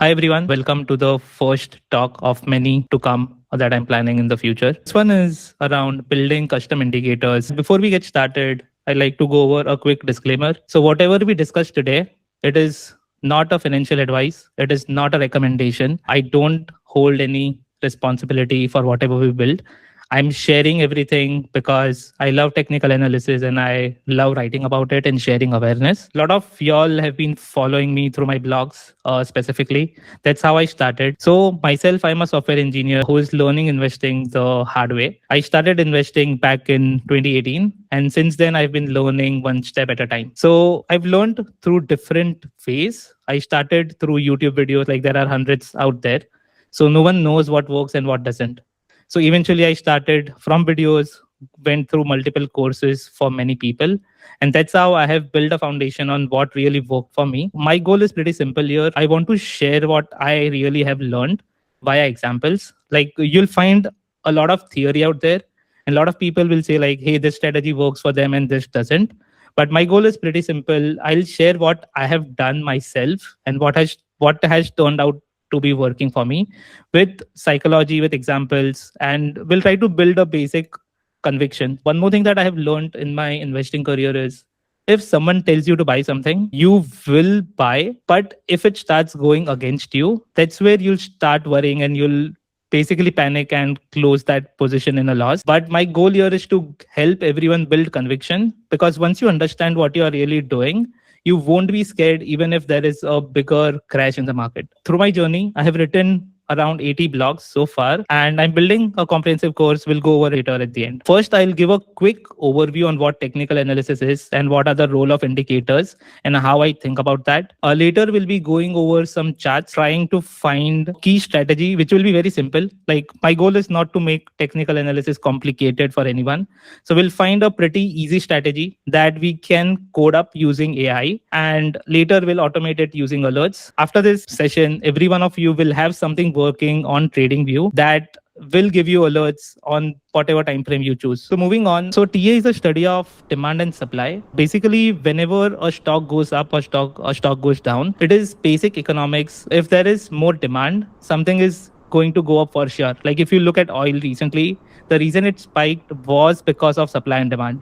Hi everyone, welcome to the first talk of many to come that I'm planning in the future. This one is around building custom indicators. Before we get started, I'd like to go over a quick disclaimer. So whatever we discuss today, it is not a financial advice. It is not a recommendation. I don't hold any responsibility for whatever we build. I'm sharing everything because I love technical analysis and I love writing about it and sharing awareness. A lot of y'all have been following me through my blogs specifically. That's how I started. So, myself, I'm a software engineer who is learning investing the hard way. I started investing back in 2018. And since then, I've been learning one step at a time. So, I've learned through different ways. I started through YouTube videos, like there are hundreds out there. So, no one knows what works and what doesn't. So eventually I started from videos, went through multiple courses for many people. And that's how I have built a foundation on what really worked for me. My goal is pretty simple here. I want to share what I really have learned via examples. Like you'll find a lot of theory out there. And a lot of people will say like, hey, this strategy works for them and this doesn't. But my goal is pretty simple. I'll share what I have done myself and what has turned out to be working for me with psychology, with examples, and we'll try to build a basic conviction. One more thing that I have learned in my investing career is if someone tells you to buy something, you will buy. But if it starts going against you, that's where you'll start worrying and you'll basically panic and close that position in a loss. But my goal here is to help everyone build conviction because once you understand what you are really doing, you won't be scared even if there is a bigger crash in the market. Through my journey, I have written around 80 blogs so far, and I'm building a comprehensive course. We'll go over later at the end. First, I'll give a quick overview on what technical analysis is and what are the role of indicators and how I think about that. Later, we'll be going over some charts, trying to find key strategy, which will be very simple. Like my goal is not to make technical analysis complicated for anyone. So we'll find a pretty easy strategy that we can code up using AI, and later we'll automate it using alerts. After this session, every one of you will have something working on TradingView that will give you alerts on whatever time frame you choose. So moving on. So TA is a study of demand and supply. Basically, whenever a stock goes up or stock goes down, it is basic economics. If there is more demand, something is going to go up for sure. Like if you look at oil recently, the reason it spiked was because of supply and demand.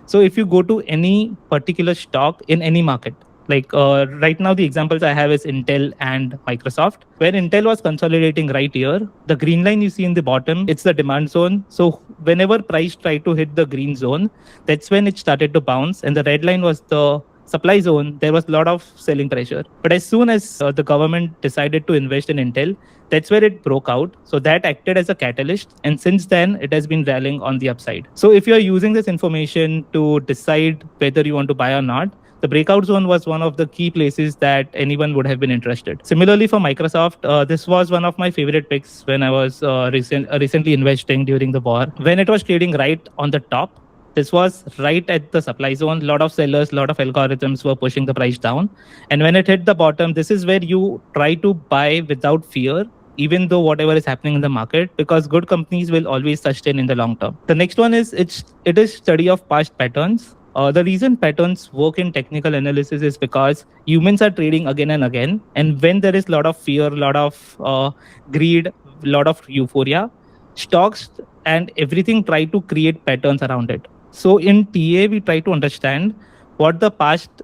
So if you go to any particular stock in any market, like right now, the examples I have is Intel and Microsoft. Where Intel was consolidating right here, the green line you see in the bottom, it's the demand zone. So whenever price tried to hit the green zone, that's when it started to bounce. And the red line was the supply zone. There was a lot of selling pressure. But as soon as the government decided to invest in Intel, that's where it broke out. So that acted as a catalyst. And since then, it has been rallying on the upside. So if you're using this information to decide whether you want to buy or not, the breakout zone was one of the key places that anyone would have been interested. Similarly, for Microsoft, this was one of my favorite picks when I was recently investing during the war. When it was trading right on the top, this was right at the supply zone. A lot of sellers, a lot of algorithms were pushing the price down. And when it hit the bottom, this is where you try to buy without fear, even though whatever is happening in the market, because good companies will always sustain in the long term. The next one is it is study of past patterns. The reason patterns work in technical analysis is because humans are trading again and again. And when there is a lot of fear, a lot of greed, a lot of euphoria, stocks and everything try to create patterns around it. So in TA, we try to understand what the past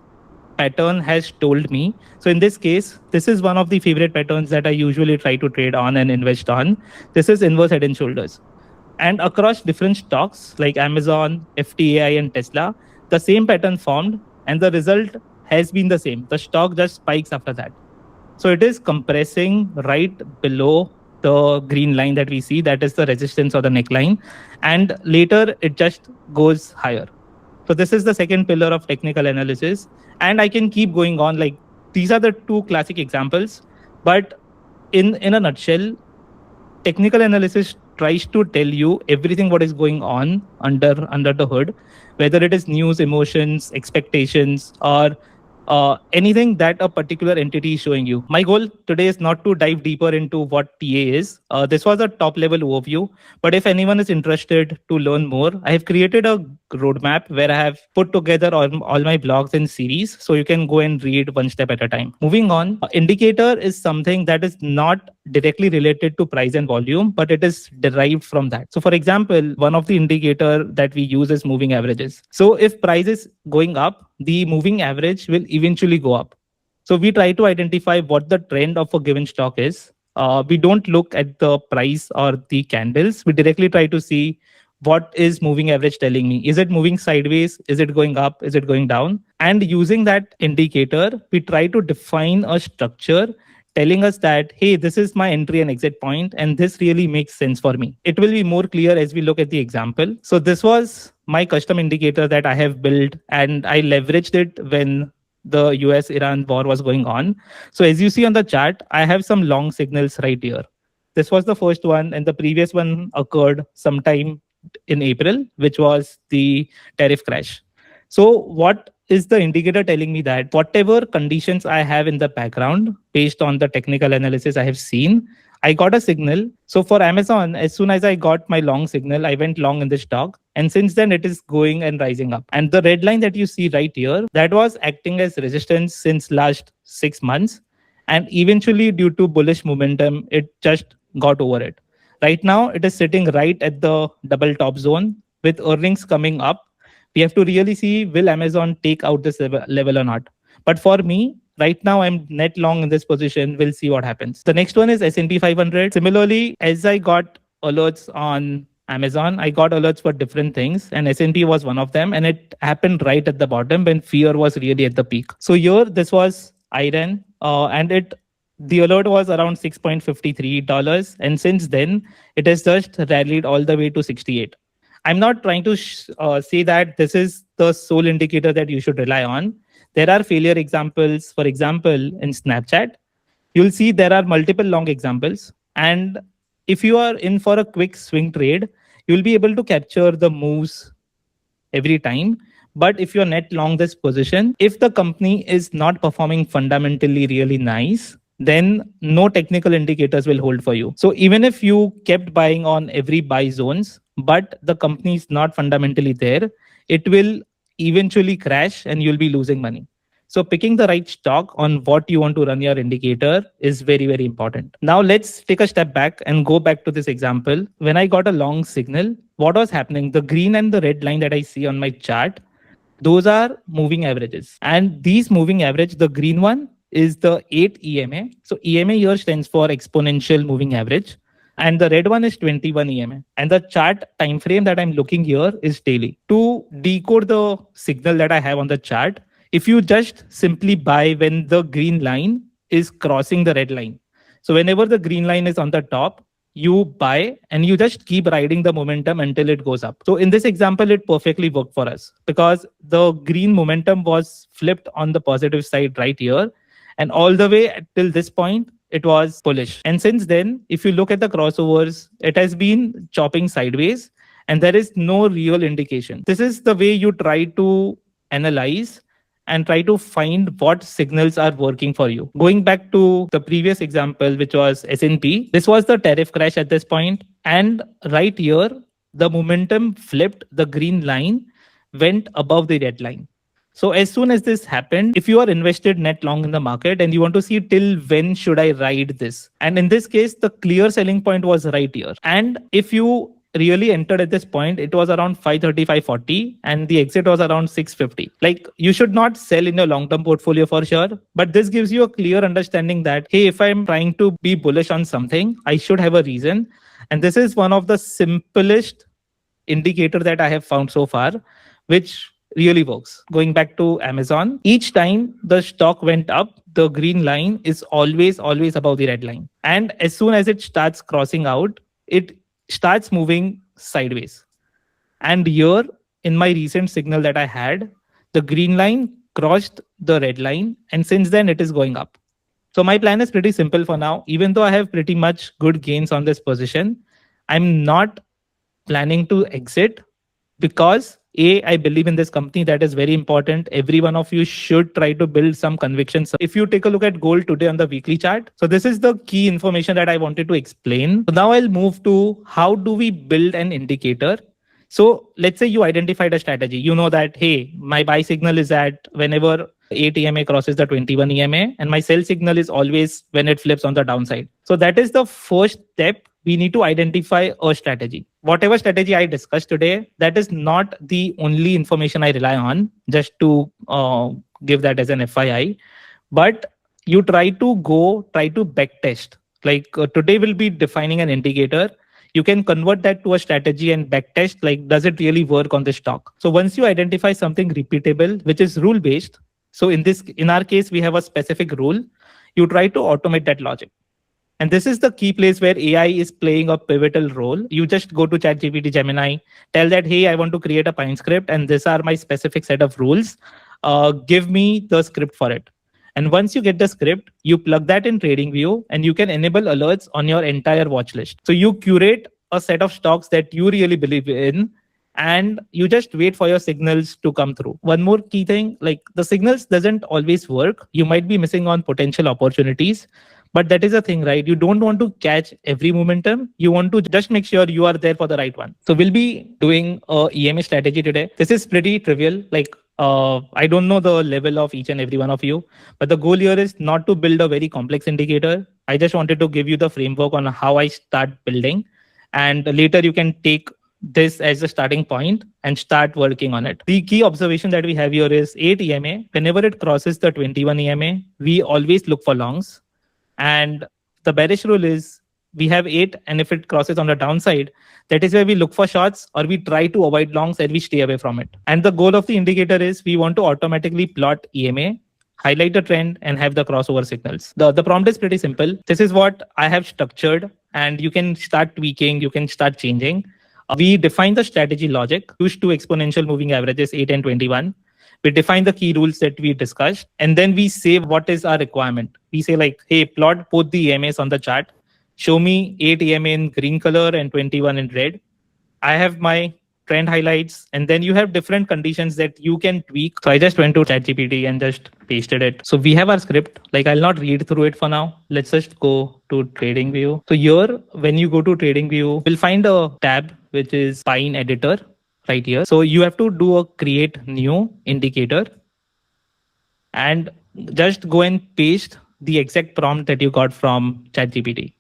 pattern has told me. So in this case, this is one of the favorite patterns that I usually try to trade on and invest on. This is inverse head and shoulders. And across different stocks like Amazon, FTAI, and Tesla, the same pattern formed and the result has been the same. The stock just spikes after that. So it is compressing right below the green line that we see. That is the resistance or the neckline. And later it just goes higher. So this is the second pillar of technical analysis. And I can keep going on. Like these are the two classic examples. But in a nutshell, technical analysis tries to tell you everything what is going on under the hood, whether it is news, emotions, expectations, or anything that a particular entity is showing you. My goal today is not to dive deeper into what TA is. This was a top level overview, but if anyone is interested to learn more, I have created a roadmap where I have put together all my blogs in series, so you can go and read one step at a time. Moving on, indicator is something that is not directly related to price and volume, but it is derived from that. So for example, one of the indicator that we use is moving averages. So if price is going up, the moving average will eventually go up. So we try to identify what the trend of a given stock is. We don't look at the price or the candles. We directly try to see what is moving average telling me. Is it moving sideways? Is it going up? Is it going down? And using that indicator, we try to define a structure telling us that, hey, this is my entry and exit point, and this really makes sense for me. It will be more clear as we look at the example. So this was my custom indicator that I have built, and I leveraged it when the US-Iran war was going on. So as you see on the chart, I have some long signals right here. This was the first one, and the previous one occurred sometime in April, which was the tariff crash. So what is the indicator telling me? That whatever conditions I have in the background, based on the technical analysis I have seen, I got a signal. So for Amazon, as soon as I got my long signal, I went long in the stock. And since then, it is going and rising up. And the red line that you see right here, that was acting as resistance since last 6 months. And eventually, due to bullish momentum, it just got over it. Right now, it is sitting right at the double top zone with earnings coming up. We have to really see, will Amazon take out this level or not. But for me, right now, I'm net long in this position. We'll see what happens. The next one is S&P 500. Similarly, as I got alerts on Amazon, I got alerts for different things, and S&P was one of them. And it happened right at the bottom when fear was really at the peak. So here, this was IREN, and the alert was around $6.53. And since then, it has just rallied all the way to 68. I'm not trying to say that this is the sole indicator that you should rely on. There are failure examples. For example, in Snapchat, you'll see there are multiple long examples. And if you are in for a quick swing trade, you'll be able to capture the moves every time. But if you're net long this position, if the company is not performing fundamentally really nice, then no technical indicators will hold for you. So even if you kept buying on every buy zones, but the company is not fundamentally there, it will eventually crash and you'll be losing money. So picking the right stock on what you want to run your indicator is very, very important. Now let's take a step back and go back to this example. When I got a long signal, what was happening? The green and the red line that I see on my chart, those are moving averages. And these moving average, the green one is the 8 EMA. So EMA here stands for exponential moving average. And the red one is 21 EMA. And the chart time frame that I'm looking here is daily. To decode the signal that I have on the chart, if you just simply buy when the green line is crossing the red line. So whenever the green line is on the top, you buy and you just keep riding the momentum until it goes up. So in this example, it perfectly worked for us because the green momentum was flipped on the positive side right here. And all the way till this point, it was bullish. And since then, if you look at the crossovers, it has been chopping sideways and there is no real indication. This is the way you try to analyze and try to find what signals are working for you. Going back to the previous example, which was S&P, this was the tariff crash at this point. And right here, the momentum flipped, the green line went above the red line. So as soon as this happened, if you are invested net long in the market and you want to see till when should I ride this? And in this case, the clear selling point was right here. And if you really entered at this point, it was around 530, 540, and the exit was around 650. Like, you should not sell in your long-term portfolio for sure, but this gives you a clear understanding that, hey, if I'm trying to be bullish on something, I should have a reason. And this is one of the simplest indicator that I have found so far, which really works. Going back to Amazon, each time the stock went up, the green line is always above the red line. And as soon as it starts crossing out, it starts moving sideways. And here in my recent signal that I had, the green line crossed the red line. And since then it is going up. So my plan is pretty simple for now. Even though I have pretty much good gains on this position, I'm not planning to exit because I believe in this company. That is very important. Every one of you should try to build some conviction. So if you take a look at gold today on the weekly chart, so this is the key information that I wanted to explain. So now I'll move to how do we build an indicator. So let's say you identified a strategy. You know that, hey, my buy signal is at whenever 8 EMA crosses the 21 EMA, and my sell signal is always when it flips on the downside. So that is the first step. We need to identify a strategy. Whatever strategy I discussed today, that is not the only information I rely on, just to give that as an FYI. But you try to back test. Like today we'll be defining an indicator. You can convert that to a strategy and back test, like, does it really work on the stock? So once you identify something repeatable, which is rule based, so in our case, we have a specific rule, you try to automate that logic. And this is the key place where AI is playing a pivotal role. You just go to ChatGPT, Gemini, tell that, hey, I want to create a Pine script, and these are my specific set of rules. Give me the script for it. And once you get the script, you plug that in TradingView, and you can enable alerts on your entire watch list. So you curate a set of stocks that you really believe in, and you just wait for your signals to come through. One more key thing, like the signals doesn't always work. You might be missing on potential opportunities. But that is the thing, right? You don't want to catch every momentum. You want to just make sure you are there for the right one. So we'll be doing a EMA strategy today. This is pretty trivial. Like I don't know the level of each and every one of you, but the goal here is not to build a very complex indicator. I just wanted to give you the framework on how I start building. And later you can take this as a starting point and start working on it. The key observation that we have here is 8 EMA. Whenever it crosses the 21 EMA, we always look for longs. And the bearish rule is we have 8, and if it crosses on the downside, that is where we look for shorts, or we try to avoid longs and we stay away from it. And the goal of the indicator is we want to automatically plot EMA, highlight the trend, and have the crossover signals. The prompt is pretty simple. This is what I have structured, and you can start tweaking, you can start changing. We define the strategy logic, use two exponential moving averages, 8 and 21. We define the key rules that we discussed, and then we say what is our requirement. We say like, hey, plot both the EMAs on the chart. Show me 8 EMA in green color and 21 in red. I have my trend highlights, and then you have different conditions that you can tweak. So I just went to ChatGPT and just pasted it. So we have our script. Like, I'll not read through it for now. Let's just go to TradingView. So here, when you go to TradingView, we'll find a tab which is Pine Editor right here. So you have to do a create new indicator and just go and paste the exact prompt that you got from ChatGPT.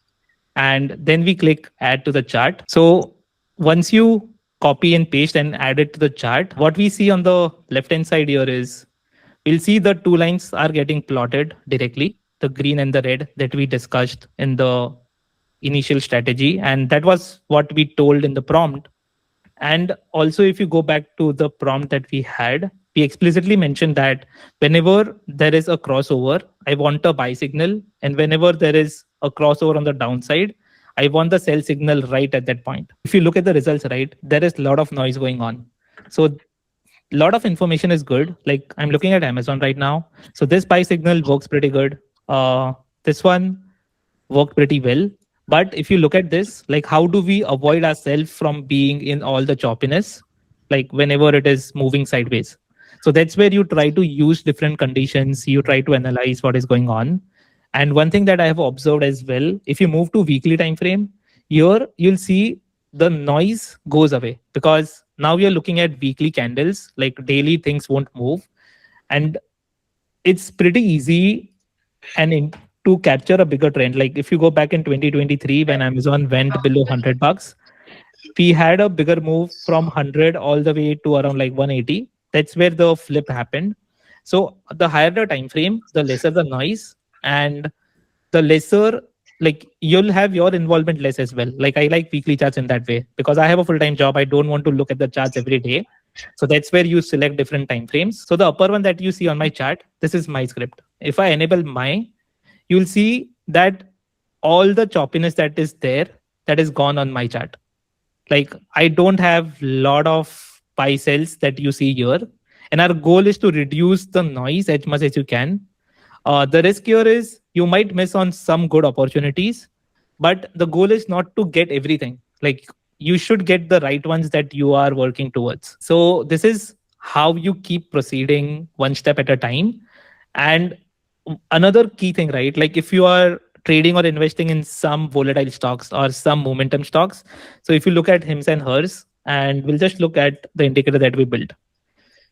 And then we click add to the chart. So once you copy and paste and add it to the chart, what we see on the left hand side here is we'll see the two lines are getting plotted directly, the green and the red that we discussed in the initial strategy. And that was what we told in the prompt. And also, if you go back to the prompt that we had, we explicitly mentioned that whenever there is a crossover, I want a buy signal. And whenever there is a crossover on the downside, I want the sell signal right at that point. If you look at the results, right, there is a lot of noise going on. So a lot of information is good. Like, I'm looking at Amazon right now. So this buy signal works pretty good. This one worked pretty well. But if you look at this, like, how do we avoid ourselves from being in all the choppiness, like whenever it is moving sideways? So that's where you try to use different conditions. You try to analyze what is going on. And one thing that I have observed as well, if you move to weekly time frame, here you'll see the noise goes away, because now you're looking at weekly candles, like daily things won't move. And it's pretty easy to capture a bigger trend. Like if you go back in 2023, when Amazon went below $100, we had a bigger move from 100 all the way to around like 180. That's where the flip happened. So the higher the time frame, the lesser the noise, and the lesser, like, you'll have your involvement less as well. Like, I like weekly charts in that way because I have a full-time job. I don't want to look at the charts every day. So that's where you select different time frames. So the upper one that you see on my chart, this is my script. If I enable my, you'll see that all the choppiness that is there, that is gone on my chart. Like, I don't have a lot of buy sells that you see here. And our goal is to reduce the noise as much as you can. The risk here is you might miss on some good opportunities, but the goal is not to get everything. Like, you should get the right ones that you are working towards. So this is how you keep proceeding one step at a time. And another key thing, right? Like if you are trading or investing in some volatile stocks or some momentum stocks. So if you look at hims and hers, and we'll just look at the indicator that we built.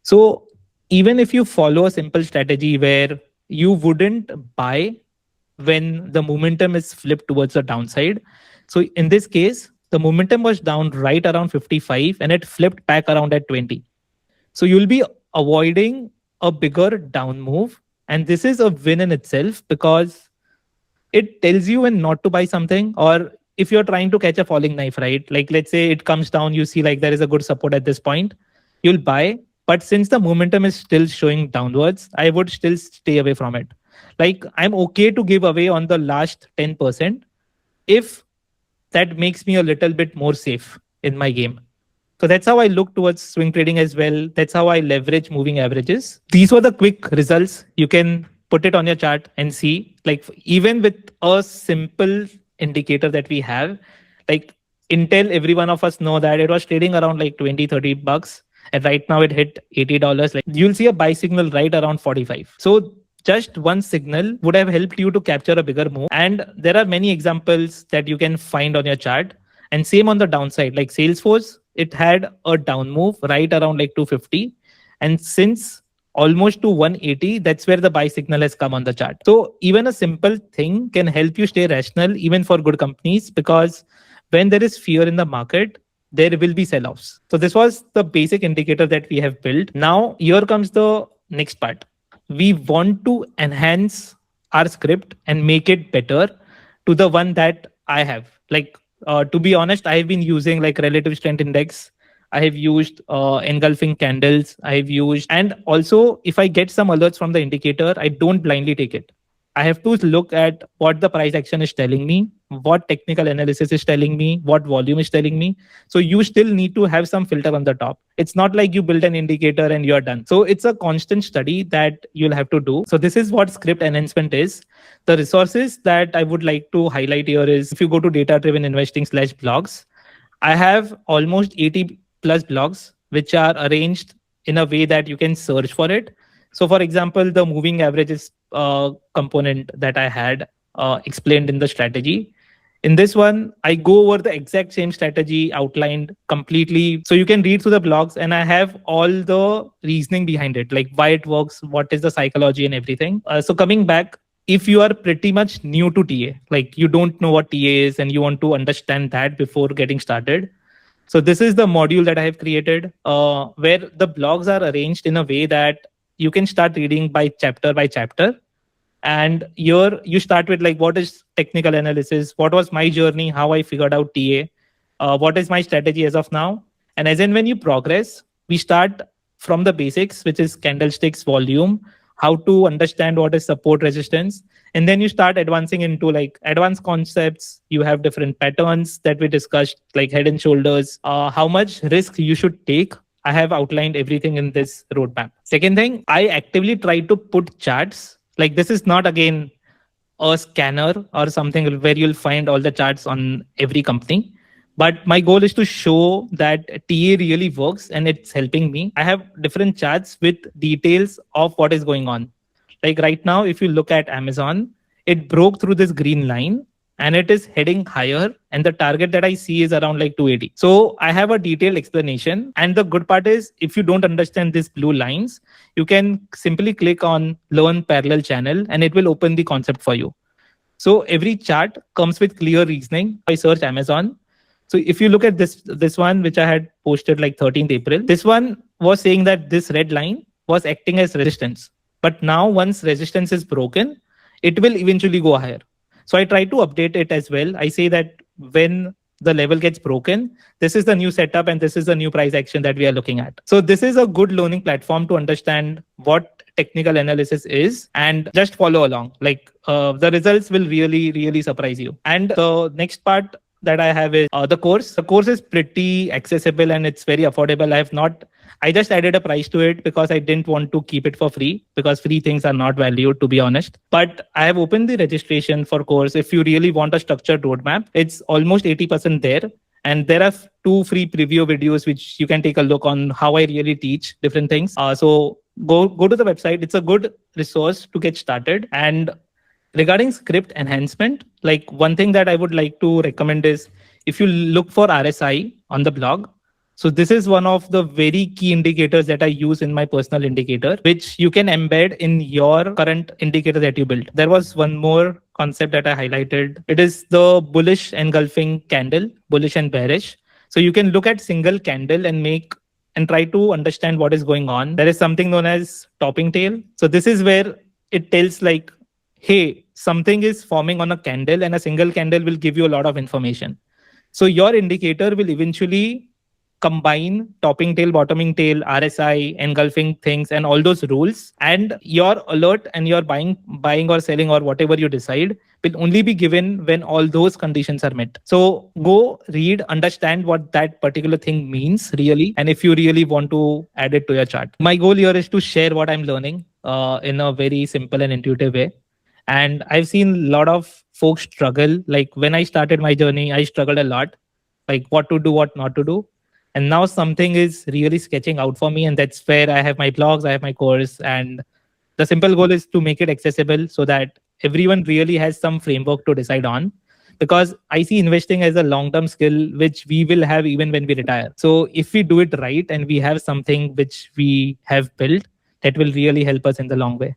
So even if you follow a simple strategy where you wouldn't buy when the momentum is flipped towards the downside. So in this case, the momentum was down right around 55 and it flipped back around at 20. So you'll be avoiding a bigger down move. And this is a win in itself because it tells you when not to buy something, or if you're trying to catch a falling knife, right? Like let's say it comes down, you see like there is a good support at this point, you'll buy. But since the momentum is still showing downwards, I would still stay away from it. Like I'm okay to give away on the last 10% if that makes me a little bit more safe in my game. So that's how I look towards swing trading as well. That's how I leverage moving averages. These were the quick results. You can put it on your chart and see, like even with a simple indicator that we have, like Intel, every one of us know that it was trading around like 20-30 bucks. And right now it hit $80. Like you'll see a buy signal right around 45. So just one signal would have helped you to capture a bigger move. And there are many examples that you can find on your chart. And same on the downside, like Salesforce, it had a down move right around like 250. And since almost to 180, that's where the buy signal has come on the chart. So even a simple thing can help you stay rational, even for good companies, because when there is fear in the market, there will be sell-offs. So this was the basic indicator that we have built. Now here comes the next part. We want to enhance our script and make it better to the one that I have. Like to be honest, I have been using like relative strength index. I have used engulfing candles. I have used, and also if I get some alerts from the indicator, I don't blindly take it. I have to look at what the price action is telling me, what technical analysis is telling me, what volume is telling me. So you still need to have some filter on the top. It's not like you build an indicator and you're done. So it's a constant study that you'll have to do. So this is what script enhancement is. The resources that I would like to highlight here is if you go to data-driven investing/blogs, I have almost 80 plus blogs, which are arranged in a way that you can search for it. So for example, the moving averages component that I had explained in the strategy. In this one, I go over the exact same strategy outlined completely. So you can read through the blogs and I have all the reasoning behind it, like why it works, what is the psychology and everything. So coming back, if you are pretty much new to TA, like you don't know what TA is and you want to understand that before getting started. So this is the module that I have created where the blogs are arranged in a way that you can start reading by chapter. And here you start with like, what is technical analysis? What was my journey? How I figured out TA? What is my strategy as of now? And as in when you progress, we start from the basics, which is candlesticks, volume, how to understand what is support resistance. And then you start advancing into like advanced concepts. You have different patterns that we discussed, like head and shoulders, how much risk you should take. I have outlined everything in this roadmap. Second thing, I actively try to put charts. Like this is not again a scanner or something where you'll find all the charts on every company. But my goal is to show that TA really works and it's helping me. I have different charts with details of what is going on. Like right now, if you look at Amazon, it broke through this green line and it is heading higher. And the target that I see is around like 280. So I have a detailed explanation. And the good part is if you don't understand these blue lines, you can simply click on learn parallel channel and it will open the concept for you. So every chart comes with clear reasoning. I search Amazon. So if you look at this one, which I had posted like 13th April, this one was saying that this red line was acting as resistance. But now once resistance is broken, it will eventually go higher. So I try to update it as well. I say that when the level gets broken, this is the new setup and this is the new price action that we are looking at. So this is a good learning platform to understand what technical analysis is and just follow along. Like the results will really, really surprise you. And the next part that I have is the course. The course is pretty accessible and it's very affordable. I just added a price to it because I didn't want to keep it for free because free things are not valued, to be honest. But I have opened the registration for course. If you really want a structured roadmap, it's almost 80% there. And there are two free preview videos which you can take a look on how I really teach different things. So go to the website. It's a good resource to get started. And regarding script enhancement, like one thing that I would like to recommend is if you look for RSI on the blog. So this is one of the very key indicators that I use in my personal indicator, which you can embed in your current indicator that you built. There was one more concept that I highlighted. It is the bullish engulfing candle, bullish and bearish. So you can look at single candle and try to understand what is going on. There is something known as topping tail. So this is where it tells like, hey, something is forming on a candle and a single candle will give you a lot of information. So your indicator will eventually combine topping tail, bottoming tail, RSI, engulfing things, and all those rules. And your alert and your buying or selling or whatever you decide will only be given when all those conditions are met. So go read, understand what that particular thing means really, and if you really want to add it to your chart. My goal here is to share what I'm learning in a very simple and intuitive way. And I've seen a lot of folks struggle. Like when I started my journey, I struggled a lot, like what to do, what not to do. And now something is really sketching out for me. And that's where I have my blogs, I have my course. And the simple goal is to make it accessible so that everyone really has some framework to decide on. Because I see investing as a long-term skill, which we will have even when we retire. So if we do it right and we have something which we have built, that will really help us in the long way.